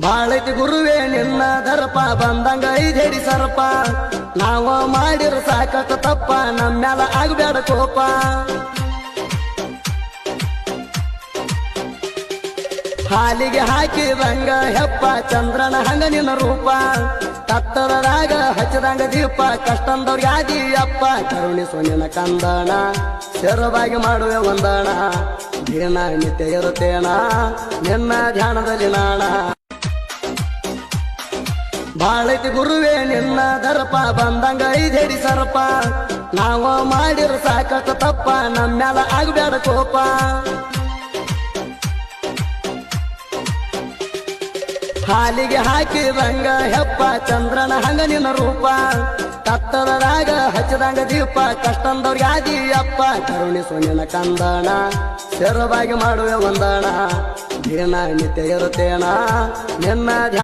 ಬಾಳೈತಿ ಗುರುವೇ ನಿನ್ನ ದರ್ಪ ಬಂದಂಗ ಐದೇಡಿ ಸರ್ಪ ನಾವ ಮಾಡಿರ ಸಾಕಷ್ಟು ತಪ್ಪ ನಮ್ಮ್ಯಾಲ ಆಗ್ಬೇಡ ಕೋಪ ಹಾಲಿಗೆ ಹಾಕಿದಂಗ ಹೆಪ್ಪ ಚಂದ್ರನ ಹಂಗ ನಿನ್ನ ರೂಪ ಕತ್ತರದಾಗ ಹಚ್ಚದಂಗ ದೀಪ ಕಷ್ಟಂದವ್ರಿಗೆ ಆದಿ ಅಪ್ಪ ಕರುಣಿಸು ನಿನ್ನ ಕಂದಣ ಶರವಾಗಿ ಮಾಡುವೆ ಒಂದಣ ದಿನ ನಿತ್ಯ ಇರುತ್ತೇಣ ನಿನ್ನ ಧ್ಯಾನದಲ್ಲಿ ನಾಣ ಬಾಳೈತಿ ಗುರುವೇ ನಿನ್ನ ದರ್ಪ ಬಂದಂಗ ಐದೇಡಿ ಸರ್ಪ ನಾವ ಮಾಡಿರ ಸಾಕಷ್ಟು ತಪ್ಪ ನಮ್ಮ್ಯಾಲ ಆಗ್ಬೇಡ ಕೋಪ ಹಾಲಿಗೆ ಹಾಕಿದಂಗ ಹೆಪ್ಪ ಚಂದ್ರನ ಹಂಗ ನಿನ್ನ ರೂಪ ಕತ್ತಲದಾಗ ಹಚ್ಚದಂಗ ದೀಪ ಕಷ್ಟಂದವ್ರಿಗೆ ಆದಿ ಅಪ್ಪ ಕರುಣಿಸು ನಿನ್ನ ಕಂದಣ ಶರವಾಗಿ ಮಾಡುವೆ ಒಂದಣ ದಿನ ನಿತ್ಯ ಇರುತ್ತೇಣ ನಿನ್ನ